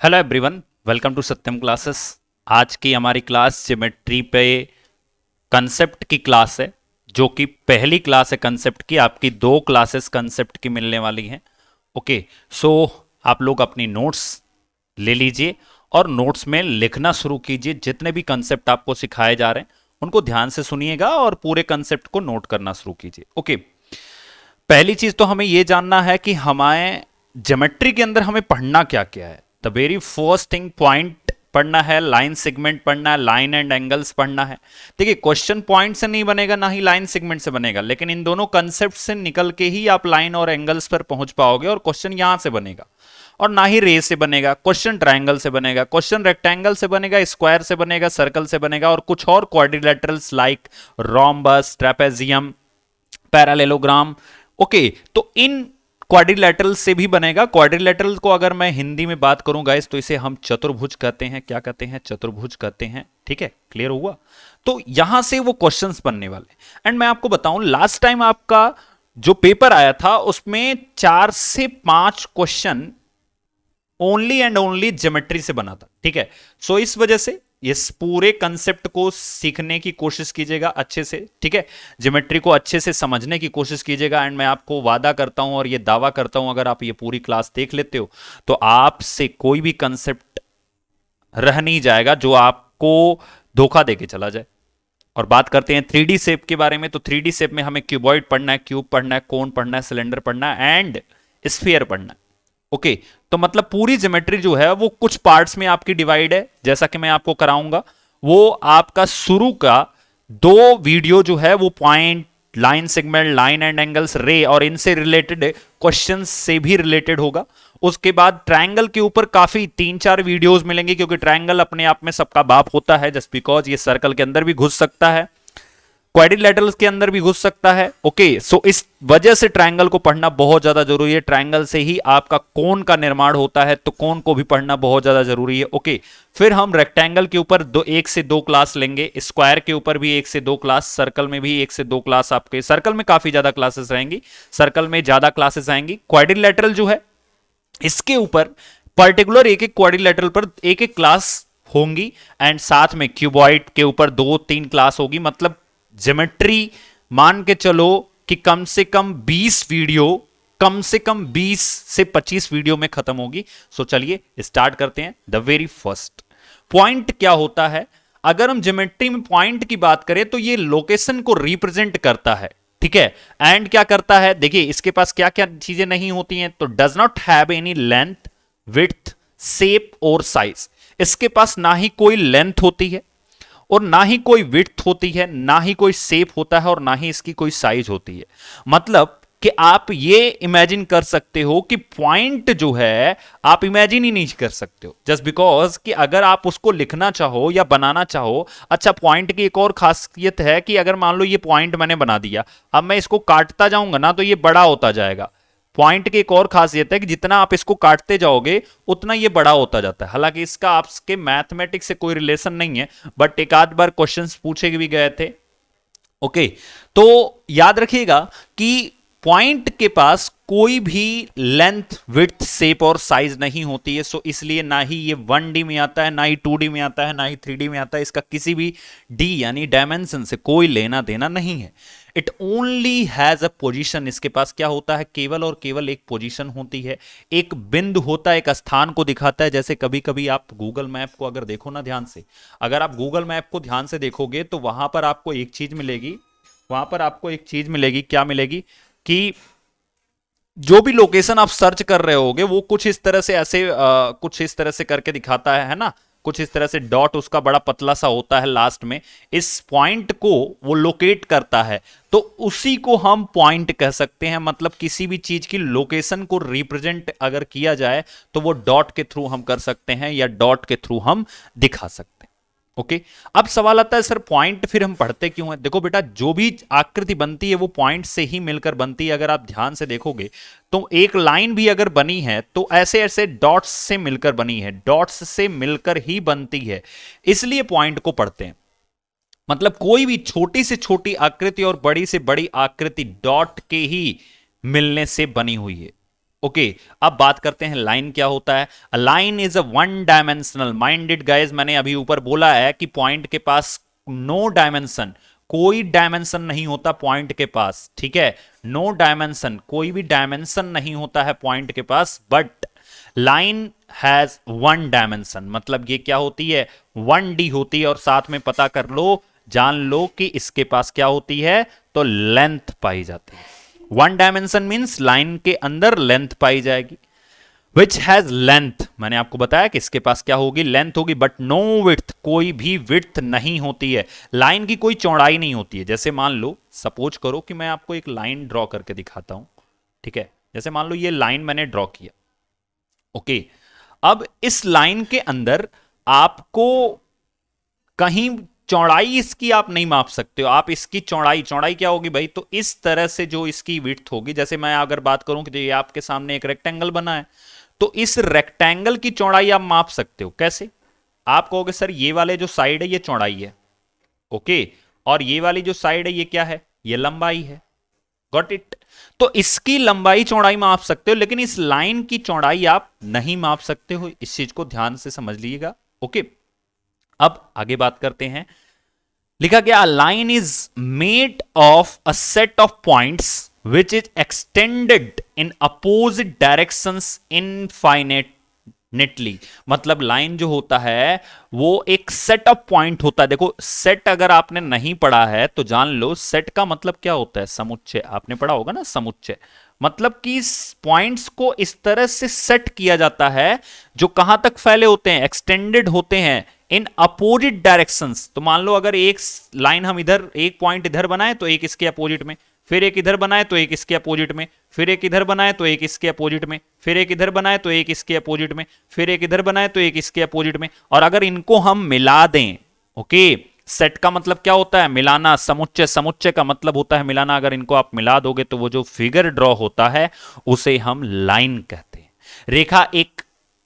Hello everyone, welcome to Satyam classes. आज की हमारी क्लास ज्योमेट्री पे कंसेप्ट की क्लास है, जो कि पहली क्लास है कंसेप्ट की। आपकी दो क्लासेस कंसेप्ट की मिलने वाली हैं। ओके, सो आप लोग अपनी नोट्स ले लीजिए और नोट्स में लिखना शुरू कीजिए। जितने भी कंसेप्ट आपको सिखाए जा रहे हैं उनको ध्यान से सुनिएगा और पूरे कंसेप्ट को नोट करना शुरू कीजिए। ओके, पहली चीज तो हमें यह जानना है कि हमारे ज्योमेट्री के अंदर हमें पढ़ना क्या क्या है। The very first thing, point पढ़ना है, लाइन सेगमेंट पढ़ना है, लाइन एंड एंगल्स पढ़ना है। देखिए, क्वेश्चन पॉइंट से नहीं बनेगा, ना ही लाइन सेगमेंट से बनेगा, लेकिन इन दोनों कंसेप्ट से निकल के ही आप लाइन और एंगल्स पर पहुंच पाओगे और क्वेश्चन यहां से बनेगा। और ना ही रे से बनेगा क्वेश्चन, ट्रायंगल से बनेगा क्वेश्चन, रेक्टेंगल से बनेगा, स्क्वायर से बनेगा, सर्कल से बनेगा, और कुछ और quadrilaterals like rhombus, trapezium, parallelogram. Okay, तो इन क्वाड्रिलेटरल से भी बनेगा। क्वाड्रिलेटरल को अगर मैं हिंदी में बात करूं गाइस, तो इसे हम चतुर्भुज कहते हैं। क्या कहते हैं? चतुर्भुज कहते हैं। ठीक है, क्लियर हुआ? तो यहां से वो क्वेश्चंस बनने वाले। एंड मैं आपको बताऊं, लास्ट टाइम आपका जो पेपर आया था उसमें 4 से 5 question only and only geometry से बना था। ठीक है, सो इस वजह से इस पूरे कंसेप्ट को सीखने की कोशिश कीजिएगा अच्छे से। ठीक है, ज्योमेट्री को अच्छे से समझने की कोशिश कीजिएगा। एंड मैं आपको वादा करता हूं और ये दावा करता हूं, अगर आप ये पूरी क्लास देख लेते हो तो आपसे कोई भी कंसेप्ट रह नहीं जाएगा जो आपको धोखा देके चला जाए। और बात करते हैं 3D शेप के बारे में, तो 3D शेप में हमें क्यूबॉइड पढ़ना है, क्यूब पढ़ना है, कोन पढ़ना है, सिलेंडर पढ़ना है एंड स्फीयर पढ़ना है। ओके, तो मतलब पूरी ज्योमेट्री जो है वो कुछ पार्ट्स में आपकी डिवाइड है, जैसा कि मैं आपको कराऊंगा। वो आपका शुरू का 2 वीडियो जो है वो point, line segment, line and angles, रे और इनसे रिलेटेड क्वेश्चंस से भी रिलेटेड होगा। उसके बाद ट्रायंगल के ऊपर काफी 3-4 वीडियोस मिलेंगे, क्योंकि ट्रायंगल अपने आप में सबका बाप होता है, जस्ट बिकॉज ये सर्कल के अंदर भी घुस सकता है, क्वाड्रिलेटरल्स के अंदर भी घुस सकता है। ओके, सो इस वजह से ट्रायंगल को पढ़ना बहुत ज्यादा जरूरी है। ट्रायंगल से ही आपका कोन का निर्माण होता है, तो कोन को भी पढ़ना बहुत ज्यादा जरूरी है। ओके, फिर हम रेक्टेंगल के ऊपर 1 से 2 क्लास लेंगे, स्क्वायर के ऊपर भी 1 से 2 क्लास, सर्कल में भी 1 से 2 क्लास। आपके सर्कल में काफी ज्यादा क्लासेस रहेंगी, सर्कल में ज्यादा क्लासेस आएंगी। क्वाड्रिलेटरल जो है इसके ऊपर पर्टिकुलर एक एक क्वाड्रिलेटरल पर एक एक क्लास होंगी। एंड साथ में क्यूबॉइड के ऊपर 2-3 क्लास होगी। मतलब ज्योमेट्री मान के चलो कि कम से कम 20 वीडियो, कम से कम 20 से 25 वीडियो में खत्म होगी। सो चलिए स्टार्ट करते हैं। द वेरी फर्स्ट पॉइंट क्या होता है? अगर हम ज्योमेट्री में पॉइंट की बात करें तो ये लोकेशन को रिप्रेजेंट करता है। ठीक है, एंड क्या करता है? देखिए, इसके पास क्या क्या चीजें नहीं होती हैं, तो does not have any length, width, shape और साइज। इसके पास ना ही कोई लेंथ होती है और ना ही कोई विड्थ होती है, ना ही कोई शेप होता है और ना ही इसकी कोई साइज होती है। मतलब कि आप ये इमेजिन कर सकते हो कि पॉइंट जो है आप इमेजिन ही नहीं कर सकते हो, जस्ट बिकॉज कि अगर आप उसको लिखना चाहो या बनाना चाहो। अच्छा, पॉइंट की एक और खासियत है कि अगर मान लो ये पॉइंट मैंने बना दिया, अब मैं इसको काटता जाऊंगा ना तो ये बड़ा होता जाएगा। पॉइंट की एक और खासियत है कि जितना आप इसको काटते जाओगे उतना ये बड़ा होता जाता है। हालांकि इसका आपके मैथमेटिक्स से कोई रिलेशन नहीं है, बट एक आध बार क्वेश्चंस पूछे भी गए थे। ओके, तो याद रखिएगा कि पॉइंट के पास कोई भी लेंथ, विड्थ, शेप और साइज नहीं होती है। सो इसलिए ना ही ये 1D में आता है, ना ही 2D में आता है, ना ही 3D में आता है। इसका किसी भी डी यानी डायमेंशन से कोई लेना देना नहीं है। It only has a position. इसके पास क्या होता है? केवल और केवल एक पोजीशन होती है, एक बिंदु होता है, एक स्थान को दिखाता है। जैसे कभी कभी आप गूगल मैप को अगर देखो ना ध्यान से, अगर आप गूगल मैप को ध्यान से देखोगे तो वहां पर आपको एक चीज मिलेगी, वहां पर आपको एक चीज मिलेगी। क्या मिलेगी? कि जो भी लोकेशन आप सर्च कर रहे होगे वो कुछ इस तरह से ऐसे कुछ इस तरह से करके दिखाता है ना, कुछ इस तरह से डॉट उसका बड़ा पतला सा होता है लास्ट में, इस पॉइंट को वो लोकेट करता है। तो उसी को हम पॉइंट कह सकते हैं। मतलब किसी भी चीज की लोकेशन को रिप्रेजेंट अगर किया जाए तो वो डॉट के थ्रू हम कर सकते हैं या डॉट के थ्रू हम दिखा सकते हैं। ओके, अब सवाल आता है, सर पॉइंट फिर हम पढ़ते क्यों हैं? देखो बेटा, जो भी आकृति बनती है वो पॉइंट से ही मिलकर बनती है। अगर आप ध्यान से देखोगे तो एक लाइन भी अगर बनी है तो ऐसे ऐसे डॉट्स से मिलकर बनी है, डॉट्स से मिलकर ही बनती है, इसलिए पॉइंट को पढ़ते हैं। मतलब कोई भी छोटी से छोटी आकृति और बड़ी से बड़ी आकृति डॉट के ही मिलने से बनी हुई है। ओके अब बात करते हैं लाइन क्या होता है। A line is a one dimensional minded guys, मैंने अभी ऊपर बोला है कि पॉइंट के पास नो डायमेंशन, कोई डायमेंशन नहीं होता पॉइंट के पास, ठीक है, नो डायमेंशन, कोई भी डायमेंशन नहीं होता है पॉइंट के पास, but line has one dimension, मतलब ये क्या होती है, 1D होती है, और साथ में पता कर लो, जान लो कि इसके पास क्या होती है, तो लेंथ पाई जाती है। वन डायमेंशन मीन्स लाइन के अंदर लेंथ पाई जाएगी, विच हैज लेंथ, मैंने आपको बताया कि इसके पास क्या होगी, लेंथ होगी, बट नो विड्थ, कोई भी विड्थ नहीं होती है, लाइन की कोई चौड़ाई नहीं होती है। जैसे मान लो, सपोज करो कि मैं आपको एक लाइन ड्रॉ करके दिखाता हूं, ठीक है, जैसे मान लो ये लाइन मैंने ड्रॉ किया, ओके, अब इस लाइन के अंदर आपको कहीं चौड़ाई इसकी आप नहीं माप सकते हो, आप इसकी चौड़ाई, चौड़ाई क्या होगी भाई, तो इस तरह से जो इसकी विड्थ होगी, जैसे मैं अगर बात करूं कि ये आपके सामने एक रेक्टेंगल बना है, तो इस रेक्टेंगल की चौड़ाई आप माप सकते हो, कैसे, आप कहोगे सर ये वाले जो साइड है ये चौड़ाई है, ओके, और ये वाली जो साइड है ये क्या है, ये लंबाई है, गॉट इट। तो इसकी लंबाई चौड़ाई माप सकते हो, लेकिन इस लाइन की चौड़ाई आप नहीं माप सकते हो, इस चीज को ध्यान से समझ लीजिएगा, ओके। अब आगे बात करते हैं, लिखा गया line is made of a set of points which is extended in opposite directions infinitely, मतलब लाइन जो होता है वो एक सेट ऑफ पॉइंट होता है। देखो सेट अगर आपने नहीं पढ़ा है तो जान लो, सेट का मतलब क्या होता है, समुच्चय, आपने पढ़ा होगा ना समुच्चय, मतलब कि पॉइंट्स को इस तरह से सेट किया जाता है जो कहां तक फैले होते हैं, एक्सटेंडेड होते हैं इन अपोजिट डायरेक्शंस। तो मान लो अगर एक लाइन हम इधर, एक पॉइंट इधर बनाए तो एक इसके अपोजिट में, फिर एक इधर बनाए तो एक इसके अपोजिट में, फिर एक इधर बनाए तो एक इसके अपोजिट में, फिर एक इधर बनाए तो एक इसके अपोजिट में, फिर एक इधर बनाए तो एक इसके अपोजिट में, और अगर इनको हम मिला दें, ओके, सेट का मतलब क्या होता है, मिलाना, समुच्चय, समुच्चय का मतलब होता है मिलाना, अगर इनको आप मिला दोगे तो वो जो फिगर ड्रॉ होता है उसे हम लाइन कहते हैं। रेखा एक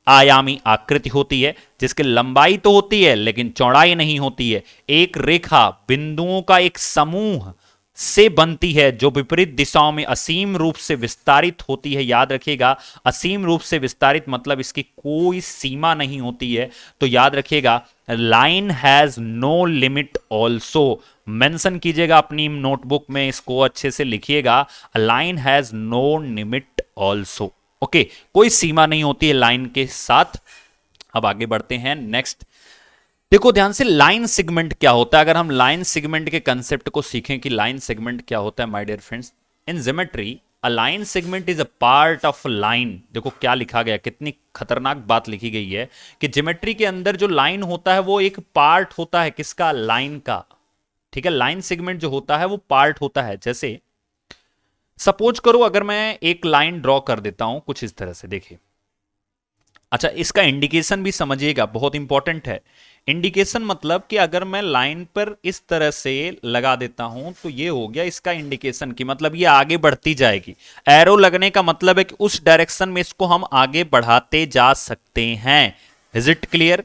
आयामी आकृति होती है जिसकी लंबाई तो होती है लेकिन चौड़ाई नहीं होती है। एक रेखा बिंदुओं का एक समूह से बनती है जो विपरीत दिशाओं में असीम रूप से विस्तारित होती है। याद रखिएगा, असीम रूप से विस्तारित मतलब इसकी कोई सीमा नहीं होती है। तो याद रखिएगा, line has no limit also, mention कीजिएगा अपनी नोटबुक में, इसको अच्छे से लिखिएगा, line has no limit also, okay, कोई सीमा नहीं होती है लाइन के साथ। अब आगे बढ़ते हैं, नेक्स्ट देखो ध्यान से, लाइन सेगमेंट क्या होता है। अगर हम लाइन सेगमेंट के कंसेप्ट को सीखें कि लाइन सेगमेंट क्या होता है, my dear friends, in geometry a line segment is a part of line. देखो क्या लिखा गया, कितनी खतरनाक बात लिखी गई है कि ज्योमेट्री के अंदर जो लाइन होता है वो एक पार्ट होता है, किसका, लाइन का, ठीक है, लाइन सेगमेंट जो होता है वो पार्ट होता है। जैसे सपोज करो अगर मैं एक लाइन ड्रॉ कर देता हूं कुछ इस तरह से, देखिए, अच्छा इसका इंडिकेशन भी समझिएगा, बहुत इंपॉर्टेंट है। इंडिकेशन मतलब कि अगर मैं लाइन पर इस तरह से लगा देता हूं तो ये हो गया इसका इंडिकेशन, की मतलब ये आगे बढ़ती जाएगी। एरो लगने का मतलब है कि उस डायरेक्शन में इसको हम आगे बढ़ाते जा सकते हैं। Is it clear?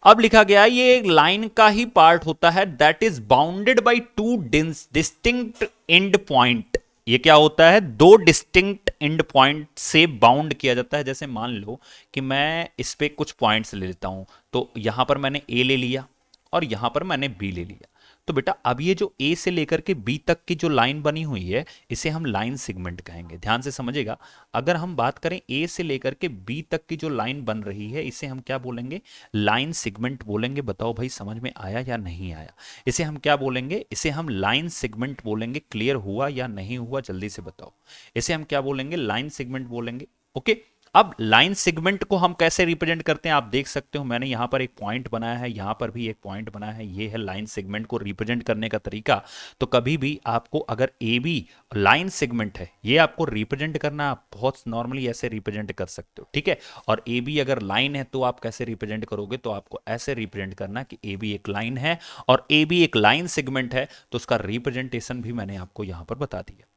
अब लिखा गया ये एक लाइन का ही पार्ट होता है, that is bounded by two distinct and point. ये क्या होता है, दो डिस्टिंक्ट एंड पॉइंट से बाउंड किया जाता है। जैसे मान लो कि मैं इस पे कुछ पॉइंट्स ले लेता हूं, तो यहां पर मैंने ए ले लिया और यहां पर मैंने बी ले लिया। तो बेटा अब ये जो ए से लेकर के बी तक की जो लाइन बनी हुई है इसे हम लाइन सेगमेंट कहेंगे। ध्यान से समझिएगा, अगर हम बात करें ए से लेकर के बी तक की जो लाइन बन रही है इसे हम क्या बोलेंगे, लाइन सेगमेंट बोलेंगे। बताओ भाई समझ में आया या नहीं आया? इसे हम क्या बोलेंगे, इसे हम लाइन सेगमेंट बोलेंगे। क्लियर हुआ या नहीं हुआ जल्दी से बताओ। इसे हम क्या बोलेंगे, लाइन सेगमेंट बोलेंगे, ओके। अब लाइन सेगमेंट को हम कैसे रिप्रेजेंट करते हैं आप देख सकते हो, मैंने यहां पर एक पॉइंट बनाया है, यहां पर भी एक पॉइंट बनाया है, ये है लाइन सेगमेंट को रिप्रेजेंट करने का तरीका। तो कभी भी आपको अगर ए बी लाइन सेगमेंट है ये आपको रिप्रेजेंट करना, आप बहुत नॉर्मली ऐसे रिप्रेजेंट कर सकते हो, ठीक है। और ए बी अगर लाइन है तो आप कैसे रिप्रेजेंट करोगे, तो आपको ऐसे रिप्रेजेंट करना कि ए बी एक लाइन है और ए बी एक लाइन सेगमेंट है, तो उसका रिप्रेजेंटेशन भी मैंने आपको यहां पर बता दिया।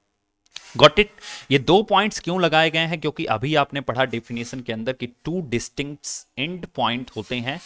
Got it? ये दो पॉइंट्स क्यों लगाए गए हैं, क्योंकि अभी आपने पढ़ा डेफिनेशन के अंदर कि टू डिस्टिंक्ट एंड पॉइंट होते हैं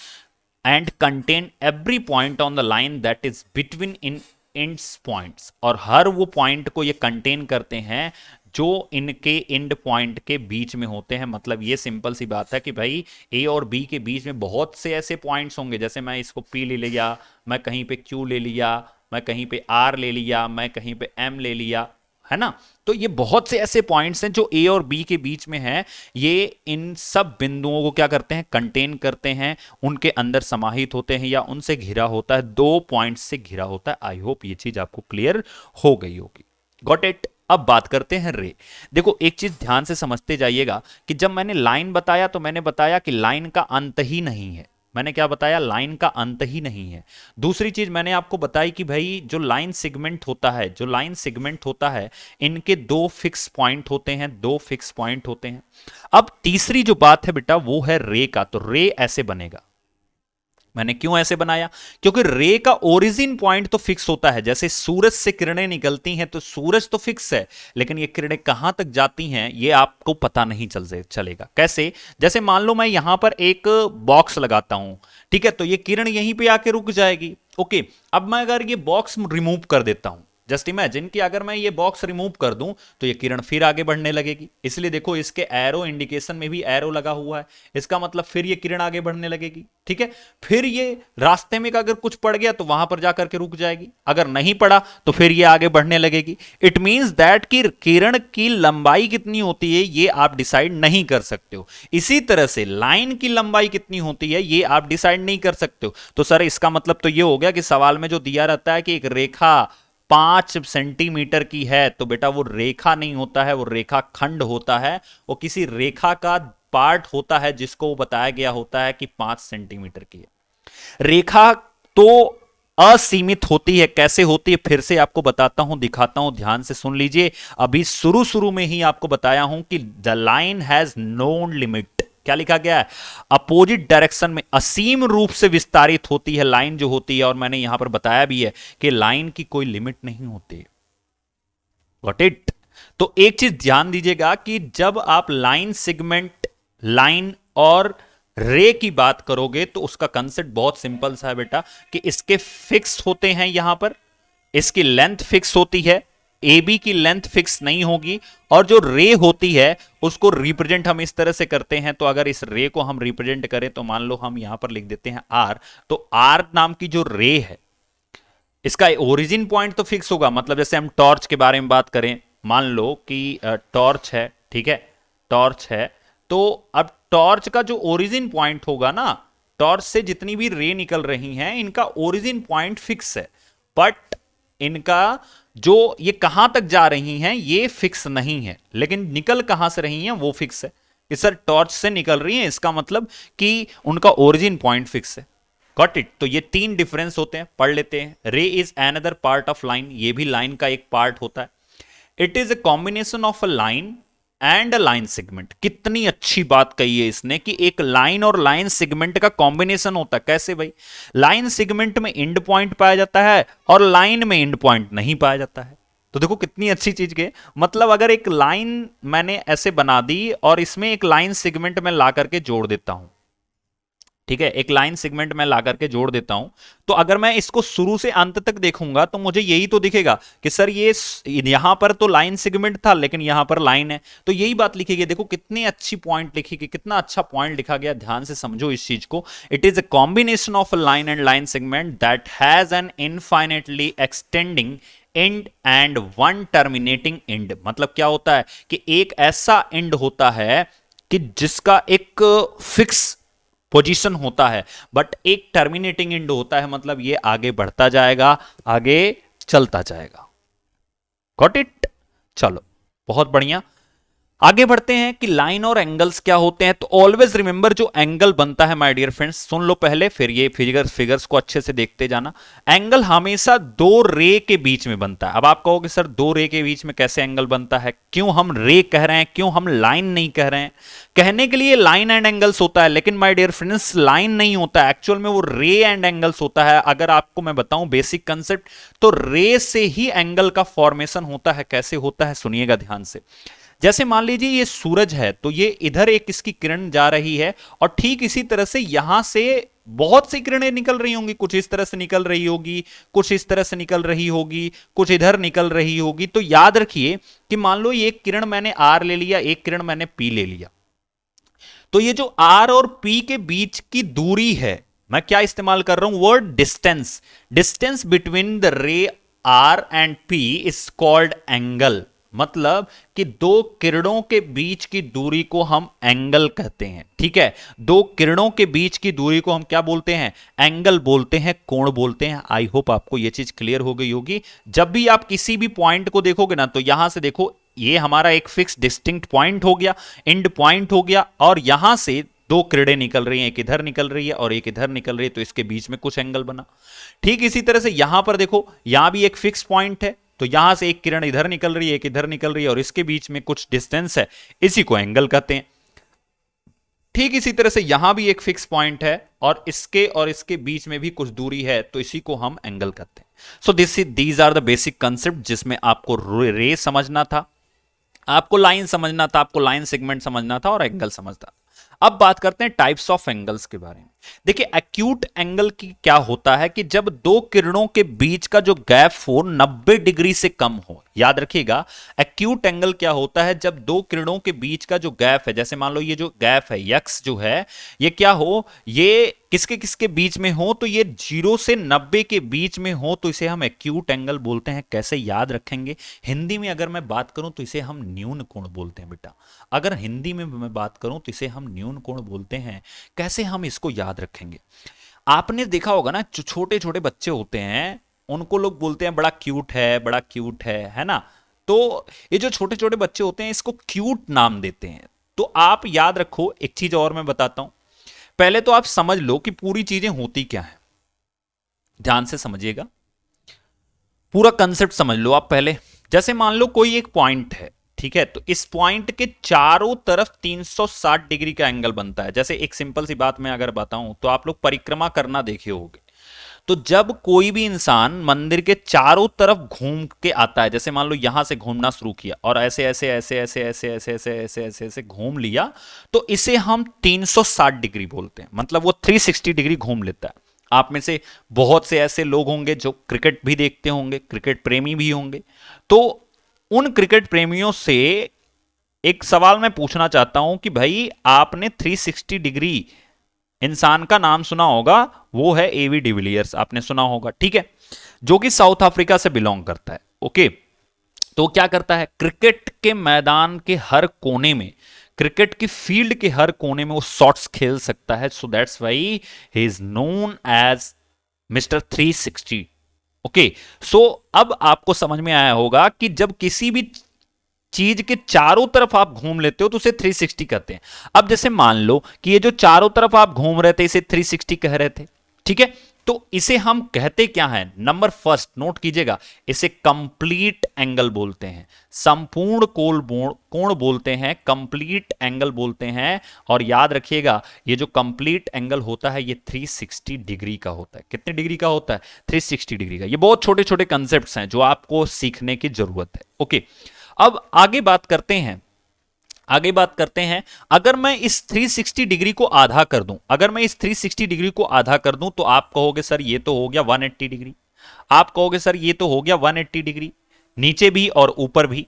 and contain every point on the line that is between in ends points, और हर वो पॉइंट को ये कंटेन करते हैं जो इनके एंड पॉइंट के बीच में होते हैं। मतलब ये सिंपल सी बात है कि भाई ए और बी के बीच में बहुत से ऐसे पॉइंट्स होंगे, जैसे मैं इसको पी ले लिया, मैं कहीं पे क्यू ले लिया, मैं कहीं पे आर ले लिया, मैं कहीं पे एम ले लिया, है ना। तो ये बहुत से ऐसे पॉइंट्स हैं जो ए और बी के बीच में हैं। ये इन सब बिंदुओं को क्या करते हैं, कंटेन करते हैं, उनके अंदर समाहित होते हैं या उनसे घिरा होता है, दो पॉइंट्स से घिरा होता है। आई होप ये चीज आपको क्लियर हो गई होगी। Got it. अब बात करते हैं रे। देखो एक चीज ध्यान से समझते जाइएगा कि जब मैंने लाइन बताया तो मैंने बताया कि लाइन का अंत ही नहीं है। मैंने क्या बताया, लाइन का अंत ही नहीं है। दूसरी चीज मैंने आपको बताई कि भाई जो लाइन सेगमेंट होता है, जो लाइन सेगमेंट होता है, इनके दो फिक्स पॉइंट होते हैं, दो फिक्स पॉइंट होते हैं। अब तीसरी जो बात है बेटा वो है रे का। तो रे ऐसे बनेगा। मैंने क्यों ऐसे बनाया, क्योंकि रे का ओरिजिन पॉइंट तो फिक्स होता है। जैसे सूरज से किरणें निकलती हैं तो सूरज तो फिक्स है, लेकिन ये किरणें कहां तक जाती हैं ये आपको पता नहीं चलेगा। कैसे, जैसे मान लो मैं यहां पर एक बॉक्स लगाता हूं, ठीक है, तो ये किरण यहीं पे आके रुक जाएगी। ओके, अब मैं अगर ये बॉक्स रिमूव कर देता हूं, जस्ट इमेजिन कि अगर मैं ये बॉक्स रिमूव कर दूं तो ये किरण फिर आगे बढ़ने लगेगी। इसलिए देखो इसके एरो इंडिकेशन में भी एरो लगा हुआ है, इसका मतलब फिर ये किरण आगे बढ़ने लगेगी। ठीक है, फिर ये रास्ते में अगर कुछ पड़ गया तो वहां पर जाकर के रुक जाएगी, अगर नहीं पड़ा तो फिर ये आगे बढ़ने लगेगी। इट मींस दैट कि किरण की लंबाई कितनी होती है ये आप डिसाइड नहीं कर सकते हो। इसी तरह से लाइन की लंबाई कितनी होती है ये आप डिसाइड नहीं कर सकते हो। तो सर इसका मतलब तो ये हो गया कि सवाल में जो दिया रहता है कि एक रेखा 5 सेंटीमीटर की है, तो बेटा वो रेखा नहीं होता है, वो रेखा खंड होता है। वो किसी रेखा का पार्ट होता है जिसको बताया गया होता है कि 5 सेंटीमीटर की है। रेखा तो असीमित होती है। कैसे होती है फिर से आपको बताता हूं, दिखाता हूं, ध्यान से सुन लीजिए। अभी शुरू शुरू में ही आपको बताया हूं कि the line has no limit. क्या लिखा गया है, अपोजिट डायरेक्शन में असीम रूप से विस्तारित होती है लाइन जो होती है। और मैंने यहां पर बताया भी है कि लाइन की कोई लिमिट नहीं होती। Got it. तो एक चीज ध्यान दीजिएगा कि जब आप लाइन सेगमेंट, लाइन और रे की बात करोगे तो उसका कंसेप्ट बहुत सिंपल सा है बेटा, कि इसके फिक्स होते हैं, यहां पर इसकी लेंथ फिक्स होती है, ए बी की लेंथ फिक्स नहीं होगी, और जो रे होती है उसको रिप्रेजेंट हम इस तरह से करते हैं। तो अगर इस रे को हम रिप्रेजेंट करें तो मान लो हम यहां पर लिख देते हैं आर। तो आर नाम की जो रे है इसका ओरिजिन पॉइंट तो फिक्स होगा। मतलब जैसे हम टॉर्च के बारे में बात करें, मान लो कि टॉर्च है, ठीक है, टॉर्च है, तो अब टॉर्च का जो ओरिजिन पॉइंट होगा ना, टॉर्च से जितनी भी रे निकल रही हैं इनका ओरिजिन पॉइंट फिक्स है, बट इनका जो ये कहां तक जा रही हैं ये फिक्स नहीं है, लेकिन निकल कहां से रही हैं वो फिक्स है। कि सर टॉर्च से निकल रही हैं, इसका मतलब कि उनका ओरिजिन पॉइंट फिक्स है। Got it. तो ये तीन डिफरेंस होते हैं, पढ़ लेते हैं। रे is another part of line, ये भी लाइन का एक पार्ट होता है। It is a combination of a line and a line segment. कितनी अच्छी बात कही है इसने कि एक लाइन और लाइन सेगमेंट का कॉम्बिनेशन होता है। कैसे भाई, लाइन सेगमेंट में एंड पॉइंट पाया जाता है और लाइन में एंड पॉइंट नहीं पाया जाता है। तो देखो कितनी अच्छी चीज के, मतलब अगर एक लाइन मैंने ऐसे बना दी और इसमें एक लाइन सेगमेंट में ला करके जोड़ देता हूं, ठीक है, एक लाइन सेगमेंट में ला करके जोड़ देता हूं, तो अगर मैं इसको शुरू से अंत तक देखूंगा तो मुझे यही तो दिखेगा कि सर ये यहां पर तो लाइन सेगमेंट था लेकिन यहां पर लाइन है। तो यही बात लिखी गई। देखो कितनी अच्छी पॉइंट लिखी गई, कितना अच्छा पॉइंट लिखा गया। ध्यान से समझो इस चीज को। It is a combination of a line and line segment that has an infinitely extending end and one terminating end. मतलब क्या होता है कि एक ऐसा एंड होता है कि जिसका एक फिक्स पोजीशन होता है, बट एक टर्मिनेटिंग एंड होता है, मतलब ये आगे बढ़ता जाएगा, आगे चलता जाएगा। Got it. चलो बहुत बढ़िया, आगे बढ़ते हैं कि लाइन और एंगल्स क्या होते हैं। तो ऑलवेज रिमेंबर जो एंगल बनता है माय डियर फ्रेंड्स, सुन लो पहले फिर ये फिगर्स को अच्छे से देखते जाना। एंगल हमेशा दो रे के बीच में बनता है। अब आप कहोगे सर दो रे के बीच में कैसे एंगल बनता है, क्यों हम रे कह रहे हैं, क्यों हम लाइन नहीं कह रहे हैं। कहने के लिए लाइन एंड एंगल्स होता है, लेकिन माय डियर फ्रेंड्स लाइन नहीं होता है, एक्चुअल में वो रे एंड एंगल्स होता है। अगर आपको मैं बताऊं बेसिक कंसेप्ट, तो रे से ही एंगल का फॉर्मेशन होता है। कैसे होता है सुनिएगा ध्यान से। जैसे मान लीजिए ये सूरज है, तो ये इधर एक इसकी किरण जा रही है, और ठीक इसी तरह से यहां से बहुत सी किरणें निकल रही होंगी, कुछ इस तरह से निकल रही होगी, कुछ इस तरह से निकल रही होगी, कुछ इधर निकल रही होगी। तो याद रखिए कि मान लो ये एक किरण मैंने आर ले लिया, एक किरण मैंने पी ले लिया, तो ये जो आर और पी के बीच की दूरी है, मैं क्या इस्तेमाल कर रहा हूं, word distance. Distance between the ray R and P is called angle. मतलब कि दो किरणों के बीच की दूरी को हम एंगल कहते हैं। ठीक है, दो किरणों के बीच की दूरी को हम क्या बोलते हैं, एंगल बोलते हैं, कोण बोलते हैं। आई होप आपको यह चीज क्लियर हो गई होगी। जब भी आप किसी भी पॉइंट को देखोगे ना, तो यहां से देखो, ये हमारा एक फिक्स डिस्टिंक्ट पॉइंट हो गया, एंड पॉइंट हो गया, और यहां से दो किरणें निकल रही हैं, एक इधर निकल रही है और एक इधर निकल रही है, तो इसके बीच में कुछ एंगल बना। ठीक इसी तरह से यहां पर देखो, यहां भी एक फिक्स पॉइंट है, तो यहां से एक किरण इधर निकल रही है, एक इधर निकल रही है, और इसके बीच में कुछ डिस्टेंस है, इसी को एंगल कहते हैं। ठीक इसी तरह से यहां भी एक फिक्स पॉइंट है, और इसके बीच में भी कुछ दूरी है, तो इसी को हम एंगल कहते हैं। So these are the basic concept, जिसमें आपको रे समझना था, आपको लाइन समझना था, आपको लाइन सेगमेंट समझना था, और एंगल समझना। अब बात करते हैं टाइप्स ऑफ एंगल्स के बारे में। देखिए, एक्यूट एंगल की क्या होता है कि जब दो किरणों के बीच का जो गैप हो 90 डिग्री से कम हो। याद रखिएगा, एक्यूट एंगल क्या होता है, जब दो किरणों के बीच का जो गैप है, जैसे मान लो ये जो गैप है यक्स जो है, ये क्या हो, ये किसके किसके बीच में हो, तो ये 0 से 90 के बीच में हो, तो इसे हम एक्यूट एंगल बोलते हैं। कैसे याद रखेंगे, हिंदी में अगर मैं बात करूं तो इसे हम न्यून कोण बोलते हैं बेटा। अगर हिंदी में मैं बात करूं तो इसे हम न्यून कोण बोलते हैं। कैसे हम इसको याद रखेंगे, आपने देखा होगा ना, जो छोटे छोटे बच्चे होते हैं उनको लोग बोलते हैं बड़ा क्यूट है, बड़ा क्यूट है ना। तो ये जो छोटे छोटे बच्चे होते हैं इसको क्यूट नाम देते हैं। तो आप याद रखो, एक चीज और मैं बताता हूं, पहले तो आप समझ लो कि पूरी चीजें होती क्या है। ध्यान से समझिएगा, पूरा कंसेप्ट समझ लो आप पहले। जैसे मान लो कोई एक पॉइंट है, ठीक है, तो इस पॉइंट के चारों तरफ 360 डिग्री का एंगल बनता है। जैसे एक सिंपल सी बात मैं अगर बताऊं, तो आप लोग परिक्रमा करना देखे होंगे, तो जब कोई भी इंसान मंदिर के चारों तरफ घूम के आता है, जैसे मान लो यहां से घूमना शुरू किया और ऐसे ऐसे ऐसे ऐसे ऐसे ऐसे ऐसे ऐसे ऐसे ऐसे घूम लिया, तो इसे हम 360 डिग्री बोलते हैं। मतलब वो 360 डिग्री घूम लेता है। आप में से बहुत से ऐसे लोग होंगे जो क्रिकेट भी देखते होंगे, क्रिकेट प्रेमी भी होंगे। तो उन क्रिकेट प्रेमियों से एक सवाल मैं पूछना चाहता हूं कि भाई, आपने 360 डिग्री इंसान का नाम सुना होगा, वो है एवी डिविलियर्स, आपने सुना होगा, ठीक है, जो कि साउथ अफ्रीका से बिलोंग करता है। ओके, तो क्या करता है, क्रिकेट के मैदान के हर कोने में, क्रिकेट की फील्ड के हर कोने में वो शॉट्स खेल सकता है। So that's why he is known as mister 360। Okay, so अब आपको समझ में आया होगा कि जब किसी भी चीज के चारों तरफ आप घूम लेते हो तो उसे 360 कहते हैं। अब जैसे मान लो कि ये जो चारों तरफ आप घूम रहे थे, इसे 360 कह रहे थे, ठीक है, तो इसे हम कहते क्या है, नंबर फर्स्ट नोट कीजिएगा, इसे कंप्लीट एंगल बोलते हैं, संपूर्ण कोण बोलते हैं, कंप्लीट एंगल बोलते हैं। और याद रखिएगा, ये जो कंप्लीट एंगल होता है ये 360 डिग्री का होता है। कितने डिग्री का होता है, 360 डिग्री का। ये बहुत छोटे छोटे कंसेप्ट्स हैं जो आपको सीखने की जरूरत है। ओके, अब आगे बात करते हैं, अगर मैं इस 360 डिग्री को आधा कर दूं, अगर मैं इस 360 डिग्री को आधा कर दूं, तो आप कहोगे सर ये तो हो गया 180 डिग्री, आप कहोगे सर ये तो हो गया 180 डिग्री, नीचे भी और ऊपर भी।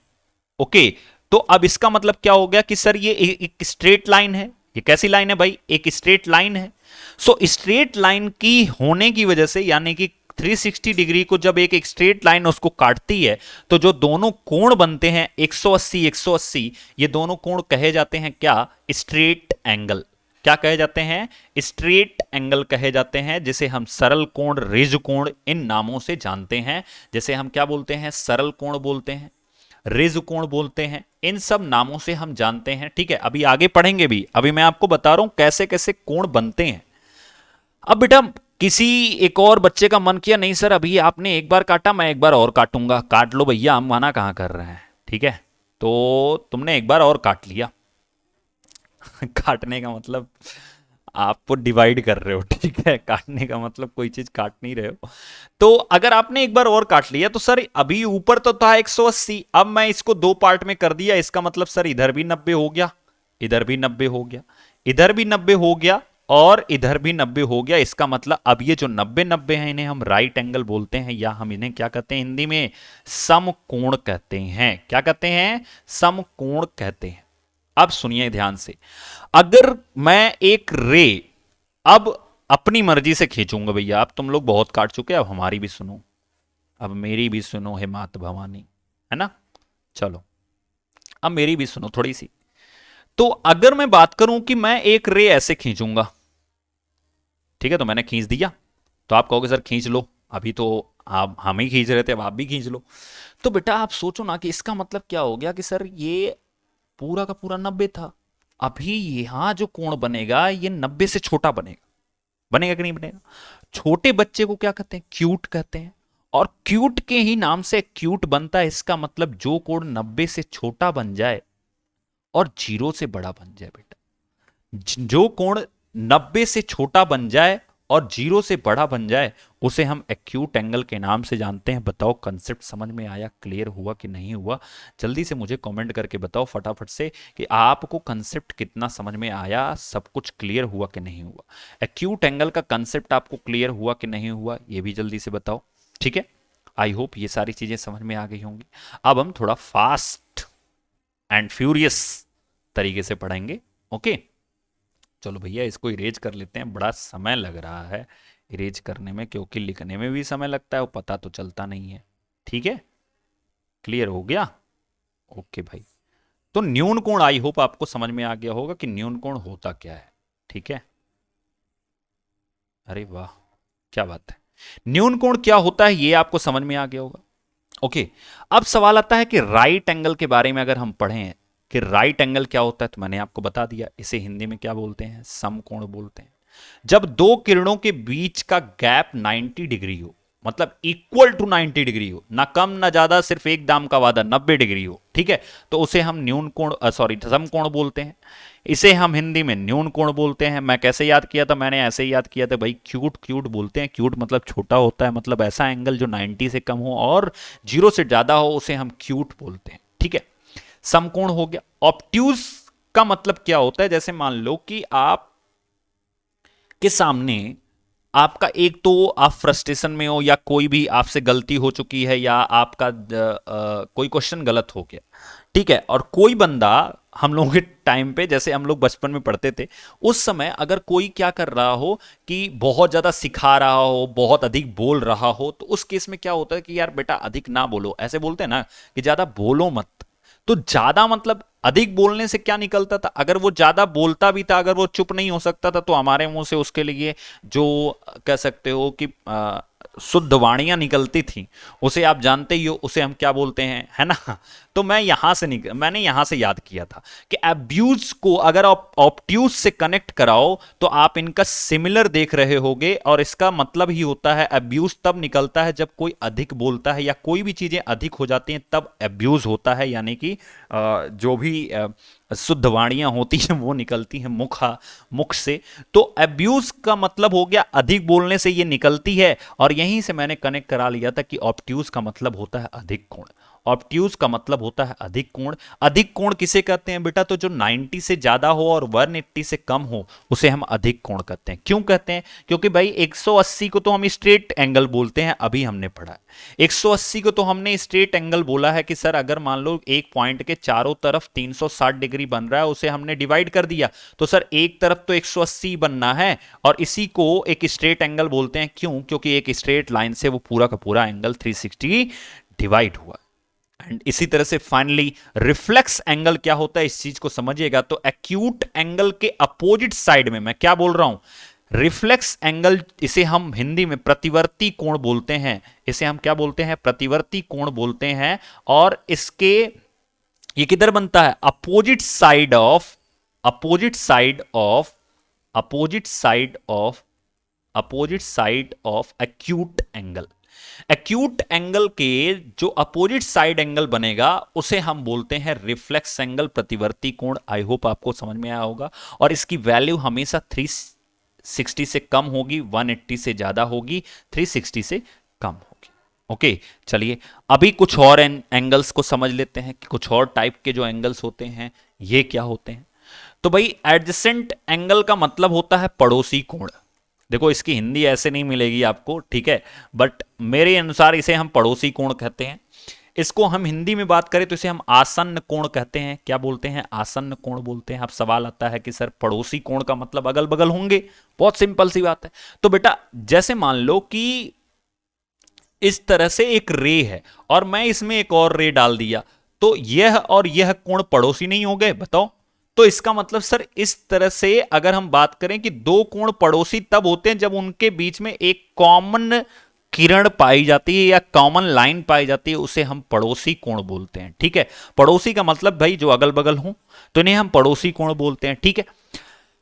ओके, तो अब इसका मतलब क्या हो गया कि सर ये एक स्ट्रेट लाइन है। ये कैसी लाइन है भाई, एक स्ट्रेट लाइन है। सो स्ट्रेट लाइन की होने की वजह से, यानी कि 360 डिग्री को जब एक स्ट्रेट लाइन उसको काटती है, तो जो दोनों कोण बनते हैं 180 180, ये दोनों कोण कहे जाते हैं क्या, स्ट्रेट एंगल। क्या कहे जाते हैं, स्ट्रेट एंगल कहे जाते हैं, जिसे हम सरल कोण, रिज कोण, इन नामों से जानते हैं। जैसे हम क्या बोलते हैं, सरल कोण बोलते हैं, रिज कोण बोलते हैं, इन सब नामों से हम जानते हैं। ठीक है, अभी आगे पढ़ेंगे भी, अभी मैं आपको बता रहा हूं कैसे कैसे कोण बनते हैं। अब बेटा, किसी एक और बच्चे का मन किया, नहीं सर अभी आपने एक बार काटा, मैं एक बार और काटूंगा। काट लो भैया, हम मना कहां कर रहे हैं, ठीक है, तो तुमने एक बार और काट लिया काटने का मतलब आप वो डिवाइड कर रहे हो, ठीक है, काटने का मतलब कोई चीज काट नहीं रहे हो। तो अगर आपने एक बार और काट लिया तो सर अभी ऊपर तो था 180, अब मैं इसको दो पार्ट में कर दिया, इसका मतलब सर इधर भी 90 हो गया, इधर भी 90 हो गया, इधर भी 90 हो गया और इधर भी 90 हो गया। इसका मतलब अब ये जो 90 90 हैं इन्हें हम राइट एंगल बोलते हैं, या हम इन्हें क्या कहते हैं हिंदी में, समकोण कहते हैं। क्या कहते हैं? समकोण कहते हैं। अब सुनिए ध्यान से, अगर मैं एक रे अब अपनी मर्जी से खींचूंगा, भैया अब तुम लोग बहुत काट चुके, अब हमारी भी सुनो, अब मेरी भी सुनो, हे मात भवानी, है ना, चलो अब मेरी भी सुनो थोड़ी सी। तो अगर मैं बात करूं कि मैं एक रे ऐसे खींचूंगा, ठीक है, तो मैंने खींच दिया, तो आप कहोगे सर खींच लो, अभी तो आप हम ही खींच रहे थे, अब आप भी खींच लो। तो बेटा आप सोचो ना कि इसका मतलब क्या हो गया कि सर ये पूरा का पूरा 90 था, अभी यहां जो कोण बनेगा ये 90 से छोटा बनेगा, बनेगा कि नहीं बनेगा? छोटे बच्चे को क्या कहते हैं? क्यूट कहते हैं, और क्यूट के ही नाम से क्यूट बनता है। इसका मतलब जो कोण 90 से छोटा बन जाए और जीरो से बड़ा बन जाए बेटा, जो कोण 90 से छोटा बन जाए और जीरो से बड़ा बन जाए उसे हम एक्यूट एंगल के नाम से जानते हैं। बताओ कंसेप्ट समझ में आया, क्लियर हुआ कि नहीं हुआ? जल्दी से मुझे कमेंट करके बताओ फटाफट से कि आपको कंसेप्ट कितना समझ में आया, सब कुछ क्लियर हुआ कि नहीं हुआ। एक्यूट एंगल का कंसेप्ट आपको क्लियर हुआ कि नहीं हुआ, ये भी जल्दी से बताओ, ठीक है। आई होप ये सारी चीजें समझ में आ गई होंगी। अब हम थोड़ा फास्ट एंड फ्यूरियस तरीके से पढ़ेंगे, ओके। चलो भैया इसको इरेज कर लेते हैं, बड़ा समय लग रहा है इरेज करने में, क्योंकि लिखने में भी समय लगता है वो पता तो चलता नहीं है, ठीक है। क्लियर हो गया? ओके भाई। तो न्यून कोण आई होप आपको समझ में आ गया होगा कि न्यून कोण होता क्या है, ठीक है। अरे वाह, क्या बात है, न्यून कोण क्या होता है ये आपको समझ में आ गया होगा, ओके। अब सवाल आता है कि राइट एंगल के बारे में अगर हम पढ़ें कि राइट एंगल क्या होता है, तो मैंने आपको बता दिया, इसे हिंदी में क्या बोलते हैं? समकोण बोलते हैं। जब दो किरणों के बीच का गैप 90 डिग्री हो, मतलब इक्वल टू 90 डिग्री हो, ना कम ना ज्यादा, सिर्फ एक दाम का वादा 90 डिग्री हो, ठीक है, तो उसे हम न्यून कोण सॉरी समकोण बोलते हैं। इसे हम हिंदी में न्यून कोण बोलते हैं। मैं कैसे याद किया था? मैंने ऐसे ही याद किया था भाई, क्यूट क्यूट बोलते हैं, क्यूट मतलब छोटा होता है, मतलब ऐसा एंगल जो 90 से कम हो और जीरो से ज्यादा हो उसे हम क्यूट बोलते हैं, ठीक है। समकोण हो गया। ऑब्ट्यूज का मतलब क्या होता है? जैसे मान लो कि आप के सामने आपका एक तो आप फ्रस्ट्रेशन में हो, या कोई भी आपसे गलती हो चुकी है, या आपका कोई क्वेश्चन गलत हो गया, ठीक है, और कोई बंदा हम लोगों के टाइम पे, जैसे हम लोग बचपन में पढ़ते थे, उस समय अगर कोई क्या कर रहा हो कि बहुत ज्यादा सिखा रहा हो, बहुत अधिक बोल रहा हो, तो उस केस में क्या होता है कि यार बेटा अधिक ना बोलो, ऐसे बोलते हैं ना कि ज्यादा बोलो मत। तो ज्यादा मतलब अधिक बोलने से क्या निकलता था? अगर वो ज्यादा बोलता भी था, अगर वो चुप नहीं हो सकता था, तो हमारे मुंह से उसके लिए जो कह सकते हो कि शुद्ध वाणियां निकलती थी, उसे आप जानते ही हो, उसे हम क्या बोलते हैं, है ना। तो मैंने यहां से याद किया था कि अब्यूज को अगर आप ऑब्ट्यूज से कनेक्ट कराओ तो आप इनका सिमिलर देख रहे होगे, और इसका मतलब ही होता है अब्यूज तब निकलता है जब कोई अधिक बोलता है, या कोई भी चीजें अधिक हो जाती हैं तब अब्यूज होता है, यानी कि जो भी शुद्ध वाणियां होती हैं वो निकलती हैं मुख से। तो अब्यूज का मतलब हो गया अधिक बोलने से ये निकलती है, और यहीं से मैंने कनेक्ट करा लिया था कि ऑब्ट्यूज का मतलब होता है अधिक कोण। ऑब्ट्यूज का मतलब होता है अधिक कोण। अधिक कोण किसे कहते हैं बेटा? तो जो 90 से ज्यादा हो और 180 से कम हो उसे हम अधिक कोण कहते हैं। क्यों कहते हैं? क्योंकि भाई 180 को तो हम स्ट्रेट एंगल बोलते हैं, अभी हमने पढ़ा है 180 को तो हमने स्ट्रेट एंगल बोला है कि सर अगर मान लो एक पॉइंट के चारों तरफ 360 डिग्री बन रहा है, उसे हमने डिवाइड कर दिया, तो सर एक तरफ तो 180 बनना है, और इसी को एक स्ट्रेट एंगल बोलते हैं। क्यों? क्योंकि एक स्ट्रेट लाइन से वो पूरा का पूरा एंगल 360 डिवाइड हुआ। एंड इसी तरह से फाइनली रिफ्लेक्स एंगल क्या होता है, इस चीज को समझिएगा। तो एक्यूट एंगल के अपोजिट साइड में मैं क्या बोल रहा हूं? रिफ्लेक्स एंगल, इसे हम हिंदी में प्रतिवर्ती कोण बोलते हैं। इसे हम क्या बोलते हैं? प्रतिवर्ती कोण बोलते हैं। और इसके ये किधर बनता है? Opposite side of opposite side of opposite side of opposite side of acute angle. Acute angle के जो अपोजिट साइड एंगल बनेगा उसे हम बोलते हैं रिफ्लेक्स एंगल, प्रतिवर्ती कोण। आई होप आपको समझ में आया होगा। और इसकी वैल्यू हमेशा 60 से कम होगी, 180 से ज्यादा होगी, 360 से कम होगी। ओके, चलिए अभी कुछ और एंगल्स को समझ लेते हैं कि कुछ और टाइप के जो एंगल्स होते हैं ये क्या होते हैं। तो भाई एडजेसेंट एंगल का मतलब होता है पड़ोसी कोण। देखो इसकी हिंदी ऐसे नहीं मिलेगी आपको, ठीक है, बट मेरे अनुसार इसे हम पड़ोसी कोण कहते हैं। इसको हम हिंदी में बात करें तो इसे हम आसन्न कोण कहते हैं। क्या बोलते हैं? आसन्न कोण बोलते हैं। अब सवाल आता है कि सर पड़ोसी कोण का मतलब अगल बगल होंगे। बहुत सिंपल सी बात है। तो बेटा जैसे मान लो कि इस तरह से एक रे है और मैं इसमें एक और रे डाल दिया, तो यह और यह कोण पड़ोसी नहीं हो गए? बताओ। तो इसका मतलब सर इस तरह से अगर हम बात करें कि दो कोण पड़ोसी तब होते हैं जब उनके बीच में एक कॉमन किरण पाई जाती है या कॉमन लाइन पाई जाती है, उसे हम पड़ोसी कोण बोलते हैं। ठीक है, पड़ोसी का मतलब भाई जो अगल बगल हो, तो इन्हें हम पड़ोसी कोण बोलते हैं। ठीक है,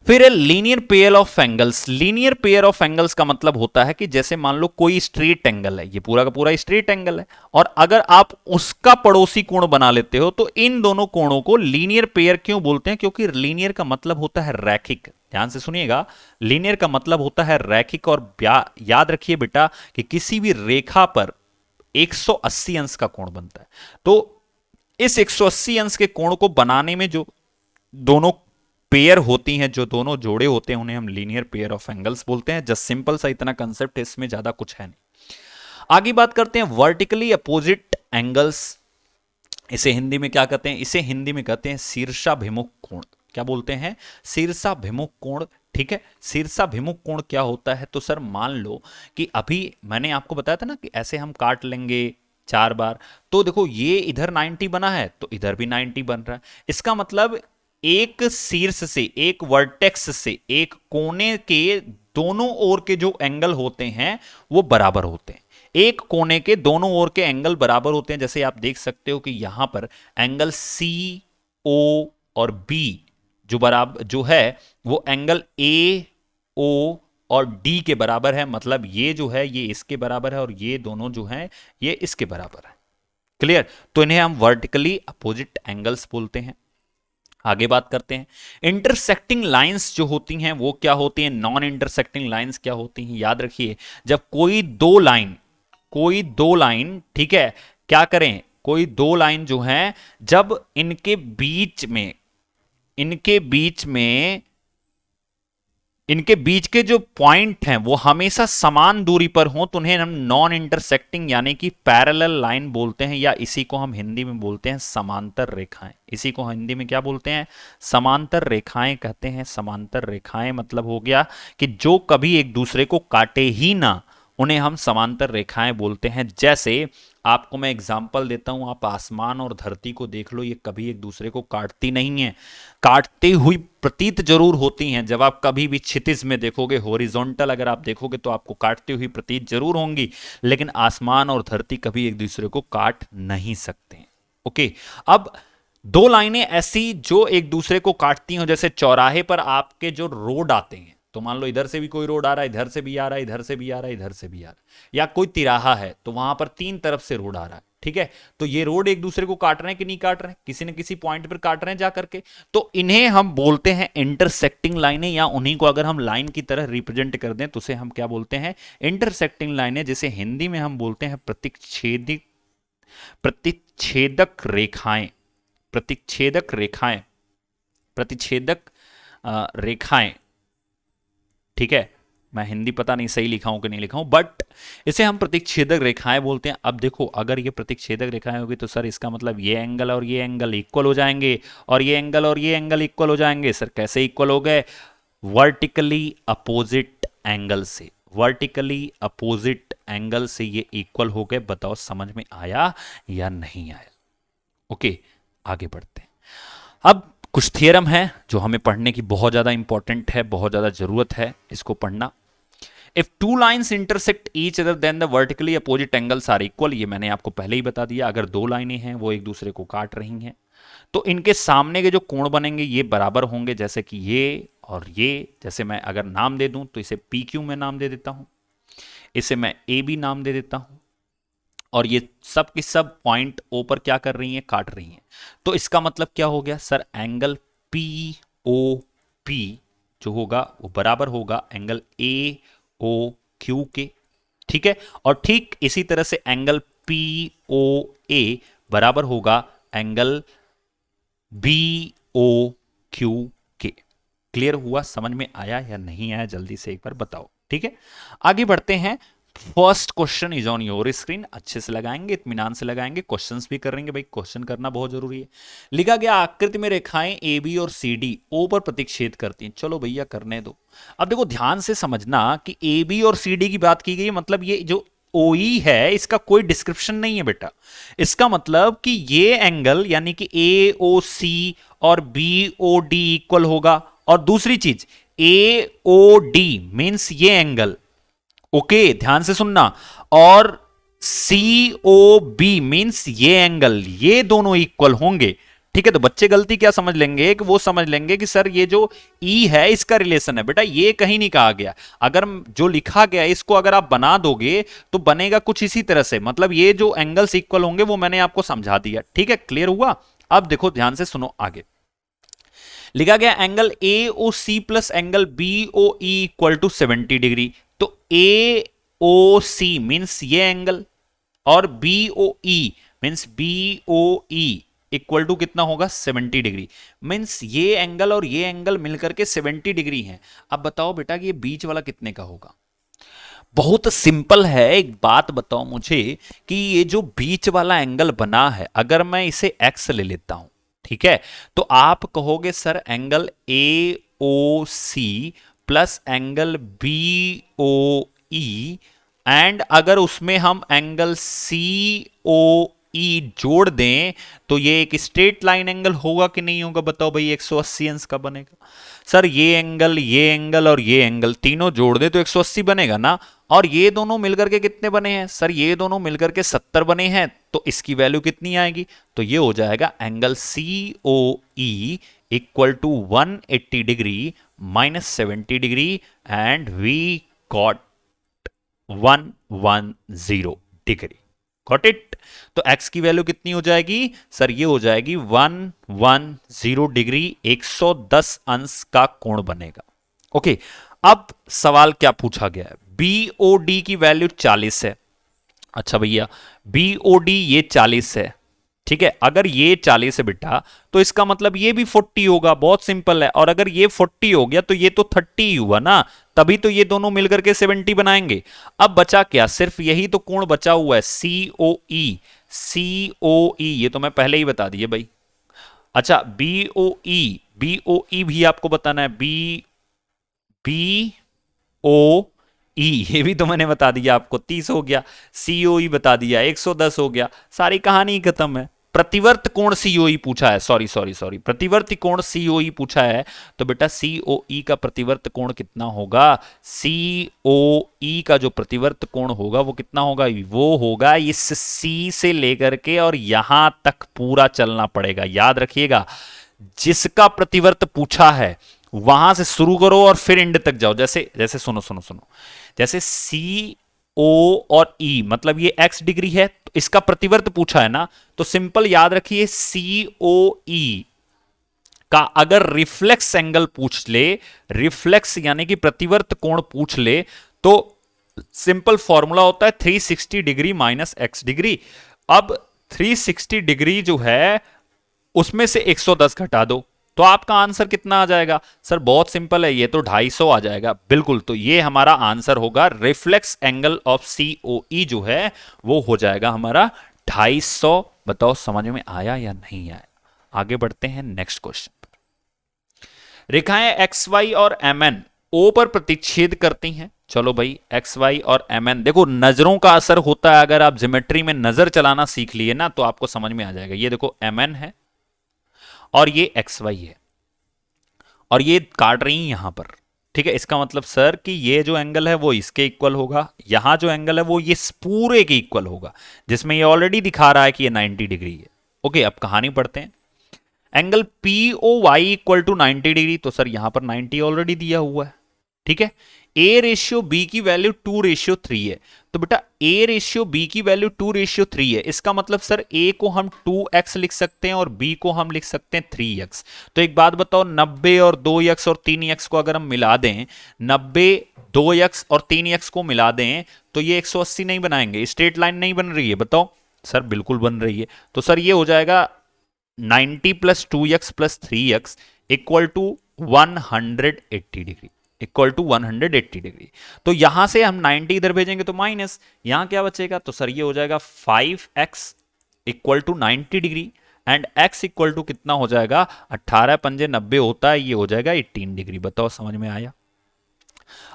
फिर linear pair of angles. Linear pair of angles का मतलब होता है कि जैसे मान लो कोई स्ट्रेट एंगल है, ये पूरा का पूरा स्ट्रेट एंगल है, और अगर आप उसका पड़ोसी कोण बना लेते हो तो इन दोनों कोणों को लीनियर पेयर क्यों बोलते हैं? क्योंकि लीनियर का मतलब होता है रैखिक। ध्यान से सुनिएगा, लीनियर का मतलब होता है रैखिक। और याद रखिए बेटा कि किसी भी रेखा पर 180 अंश का कोण बनता है। तो इस 180 अंश के कोण को बनाने में जो दोनों पेयर होती हैं, जो दोनों जोड़े होते हैं, उन्हें हम लीनियर पेयर ऑफ एंगल्स बोलते हैं। जस्ट सिंपल सा इतना कंसेप्ट है, इसमें ज्यादा कुछ है नहीं। आगे बात करते हैं वर्टिकली अपोजिट एंगल्स। इसे हिंदी में क्या कहते हैं? इसे हिंदी में कहते हैं शीर्षाभिमुख कोण। क्या बोलते हैं? शीर्षाभिमुख कोण। ठीक है, शीर्षाभिमुख कोण क्या होता है? तो सर मान लो कि अभी मैंने आपको बताया था ना कि ऐसे हम काट लेंगे 4 बार, तो देखो ये इधर 90 बना है तो इधर भी 90 बन रहा है। इसका मतलब एक शीर्ष से, एक वर्टेक्स से, एक कोने के दोनों ओर के जो एंगल होते हैं वो बराबर होते हैं। एक कोने के दोनों ओर के एंगल बराबर होते हैं। जैसे आप देख सकते हो कि यहां पर एंगल सी ओ और बी जो बराबर जो है वो एंगल ए ओ और डी के बराबर है। मतलब ये जो है ये इसके बराबर है और ये दोनों जो है ये इसके बराबर है। क्लियर? तो इन्हें हम वर्टिकली अपोजिट एंगल्स बोलते हैं। आगे बात करते हैं इंटरसेक्टिंग लाइंस जो होती हैं वो क्या होती हैं, नॉन इंटरसेक्टिंग लाइंस क्या होती हैं। याद रखिए जब कोई दो लाइन ठीक है क्या करें, कोई दो लाइन जो हैं जब इनके बीच के जो पॉइंट हैं वो हमेशा समान दूरी पर हों तो उन्हें हम नॉन इंटरसेक्टिंग यानी कि पैरेलल लाइन बोलते हैं, या इसी को हम हिंदी में बोलते हैं समांतर रेखाएं। इसी को हिंदी में क्या बोलते हैं? समांतर रेखाएं कहते हैं। समांतर रेखाएं मतलब हो गया कि जो कभी एक दूसरे को काटे ही ना, उन्हें हम समांतर रेखाएं बोलते हैं। जैसे आपको मैं एग्जांपल देता हूं, आप आसमान और धरती को देख लो, ये कभी एक दूसरे को काटती नहीं है। काटती हुई प्रतीत जरूर होती हैं। जब आप कभी भी क्षितिज में देखोगे, हॉरिजॉन्टल अगर आप देखोगे तो आपको काटती हुई प्रतीत जरूर होंगी, लेकिन आसमान और धरती कभी एक दूसरे को काट नहीं सकते। ओके, अब दो लाइनें ऐसी जो एक दूसरे को काटती हो, जैसे चौराहे पर आपके जो रोड आते हैं, तो मान लो इधर से भी कोई रोड आ रहा है, इधर से भी आ रहा है, इधर से भी आ रहा है, इधर से भी आ रहा है, या कोई तिराहा है तो वहां पर 3 तरफ से रोड आ रहा है। ठीक है, तो ये रोड एक दूसरे को काट रहे हैं कि नहीं काट रहे हैं? किसी न किसी पॉइंट पर काट रहे हैं जा करके। तो इन्हें हम बोलते हैं इंटरसेक्टिंग लाइनें, या उन्हीं को अगर हम लाइन की तरह रिप्रेजेंट कर दें तो उसे हम क्या बोलते हैं? इंटरसेक्टिंग लाइनें, जिसे हिंदी में हम बोलते हैं प्रतिच्छेदक रेखाएं। प्रतिच्छेदक रेखाएं, प्रतिच्छेदक रेखाएं। ठीक है, मैं हिंदी पता नहीं सही लिखा हूं कि नहीं लिखा हूं, बट इसे हम प्रतिच्छेदक रेखाएं बोलते हैं। अब देखो अगर ये प्रतिच्छेदक रेखाएं होगी तो सर इसका मतलब ये एंगल और ये एंगल इक्वल हो जाएंगे, और ये एंगल और ये एंगल इक्वल हो जाएंगे। सर कैसे इक्वल हो गए? वर्टिकली अपोजिट एंगल से। वर्टिकली अपोजिट एंगल से ये इक्वल हो गए। बताओ समझ में आया या नहीं आया? ओके, आगे बढ़ते हैं। अब कुछ थियरम है जो हमें पढ़ने की बहुत ज्यादा इंपॉर्टेंट है, बहुत ज्यादा जरूरत है इसको पढ़ना। If two lines intersect each other then the vertically opposite angles are equal, ये मैंने आपको पहले ही बता दिया। अगर दो लाइनें हैं वो एक दूसरे को काट रही हैं तो इनके सामने के जो कोण बनेंगे ये बराबर होंगे। जैसे कि ये और ये, जैसे मैं अगर नाम दे दूं तो इसे पी क्यू में नाम दे देता हूं, इसे मैं ए बी नाम दे देता हूं, और ये सब की सब पॉइंट ओ पर क्या कर रही हैं? काट रही हैं। तो इसका मतलब क्या हो गया sir? Angle P O P जो होगा वो बराबर होगा एंगल ए ओ क्यू के। ठीक है, और ठीक इसी तरह से एंगल पी ओ ए बराबर होगा एंगल बी ओ क्यू के। क्लियर हुआ, समझ में आया या नहीं आया, जल्दी से एक बार बताओ। ठीक है, आगे बढ़ते हैं। First question is on your screen. अच्छे से लगाएंगे, इत्मीनान से लगाएंगे, क्वेश्चंस भी करेंगे भाई, क्वेश्चन करना बहुत जरूरी है। लिखा गया आकृति में रेखाएं ए बी और सी डी ओ पर प्रतिच्छेद करती हैं। चलो भैया करने दो। अब देखो ध्यान से समझना कि ए बी और सी डी की बात की गई, मतलब ये जो ओ ई है इसका कोई डिस्क्रिप्शन नहीं है बेटा। इसका मतलब कि ये एंगल यानी कि ए ओ सी और बी ओ डी इक्वल होगा, और दूसरी चीज ए ओ डी मीन्स ये एंगल, ओके ध्यान से सुनना, और सी ओ बी मीन्स ये एंगल, ये दोनों इक्वल होंगे। ठीक है, तो बच्चे गलती क्या समझ लेंगे कि वो समझ लेंगे कि सर ये जो ई है इसका रिलेशन है। बेटा ये कहीं नहीं कहा गया, अगर जो लिखा गया इसको अगर आप बना दोगे तो बनेगा कुछ इसी तरह से, मतलब ये जो एंगल्स इक्वल होंगे वो मैंने आपको समझा दिया। ठीक है, क्लियर हुआ। अब देखो ध्यान से सुनो आगे। लिखा गया angle A O C plus angle B O E equal to 70 degree. तो ए ओ सी मीन्स ये एंगल, और B O E means B O E equal to कितना होगा 70 डिग्री। मीन्स ये एंगल और ये एंगल मिलकर के 70 डिग्री है। अब बताओ बेटा कि ये बीच वाला कितने का होगा। बहुत सिंपल है, एक बात बताओ मुझे कि ये जो बीच वाला एंगल बना है अगर मैं इसे एक्स ले लेता हूं, ठीक है, तो आप कहोगे sir angle A O C plus angle B O E, and अगर उसमें हम एंगल सी ओ ई जोड़ दें तो ये एक स्ट्रेट लाइन एंगल होगा कि नहीं होगा। बताओ भाई 180 अंश का बनेगा। सर ये एंगल और ये एंगल तीनों जोड़ दे तो 180 बनेगा ना, और ये दोनों मिलकर के कितने बने हैं सर, ये दोनों मिलकर के 70 बने हैं, तो इसकी वैल्यू कितनी आएगी, तो ये हो जाएगा angle C O E equal to 180 degree minus 70 degree, and we got 110 degree. Got it. तो x की वैल्यू कितनी हो जाएगी सर, ये हो जाएगी 110 डिग्री, 110 अंश का कोण बनेगा। ओके, अब सवाल क्या पूछा गया है, BOD की वैल्यू 40 है। अच्छा भैया BOD ये 40 है, ठीक है, अगर ये 40 है बेटा तो इसका मतलब ये भी 40 होगा, बहुत सिंपल है। और अगर ये 40 हो गया तो ये तो 30 ही हुआ ना, तभी तो ये दोनों मिलकर के 70 बनाएंगे। अब बचा क्या, सिर्फ यही तो कोण बचा हुआ है COE। COE ये तो मैं पहले ही बता दिया भाई। अच्छा BOE भी आपको बताना है, BOE ये भी तो मैंने बता दिया आपको, 30 हो गया। COE बता दिया 110 हो गया, सारी कहानी खत्म है। प्रतिवर्त कोण COE पूछा है, सॉरी प्रतिवर्ती कोण COE पूछा है, तो बेटा COE का प्रतिवर्त कोण कितना होगा, COE का जो प्रतिवर्त कोण होगा वो कितना होगा, वो होगा इस C से लेकर के और यहां तक पूरा चलना पड़ेगा। याद रखिएगा जिसका प्रतिवर्त पूछा है वहां से शुरू करो और फिर एंड तक जाओ। जैसे जैसे सुनो, जैसे सी ओ और ई मतलब ये x डिग्री है, तो इसका प्रतिवर्त पूछा है ना, तो सिंपल याद रखिए COE का अगर रिफ्लेक्स एंगल पूछ ले, रिफ्लेक्स यानी कि प्रतिवर्त कोण पूछ ले, तो सिंपल फॉर्मूला होता है 360 डिग्री माइनस x डिग्री। अब 360 डिग्री जो है उसमें से 110 घटा दो तो आपका आंसर कितना आ जाएगा सर, बहुत सिंपल है, ये तो 250 आ जाएगा। बिल्कुल, तो ये हमारा आंसर होगा, रिफ्लेक्स एंगल ऑफ COE जो है वो हो जाएगा हमारा 250। बताओ समझ में आया या नहीं आया। आगे बढ़ते हैं नेक्स्ट क्वेश्चन पर। रेखाएं XY और MN O पर प्रतिच्छेद करती हैं। चलो भाई XY और MN, देखो नजरों का असर होता है, अगर आप ज्योमेट्री में नजर चलाना सीख लिए ना तो आपको समझ में आ जाएगा। ये देखो MN है और ये XY है और ये काट रही है यहां पर, ठीक है, इसका मतलब सर कि ये जो एंगल है वो इसके इक्वल होगा, यहां जो एंगल है वो ये पूरे के इक्वल होगा, जिसमें ये ऑलरेडी दिखा रहा है कि ये 90 डिग्री है। ओके, अब कहानी पढ़ते हैं। Angle POY equal to 90 degree, तो सर यहां पर 90 ऑलरेडी दिया हुआ है, ठीक है। ए रेशियो बी की वैल्यू 2:3 है, तो बेटा ए रेशियो बी की वैल्यू 2:3 है, इसका मतलब सर ए को हम 2x लिख सकते हैं और बी को हम लिख सकते हैं 3x। तो एक बात बताओ, 90 और 2x और 3x को अगर हम मिला दें, 90 2x और 3x को मिला दें तो ये 180 नहीं बनाएंगे, स्ट्रेट लाइन नहीं बन रही है? बताओ सर बिल्कुल बन रही है। तो सर ये हो जाएगा 90 + 2x + 3x equal to 180 degree, equal to 180 degree. तो यहां से हम 90 इधर भेजेंगे तो माइनस, यहां क्या बचेगा? तो सर ये हो जाएगा 5x equal to 90 degree and x equal to कितना हो जाएगा? 18 × 5 = 90 होता है, ये हो जाएगा 18 डिग्री। बताओ समझ में आया?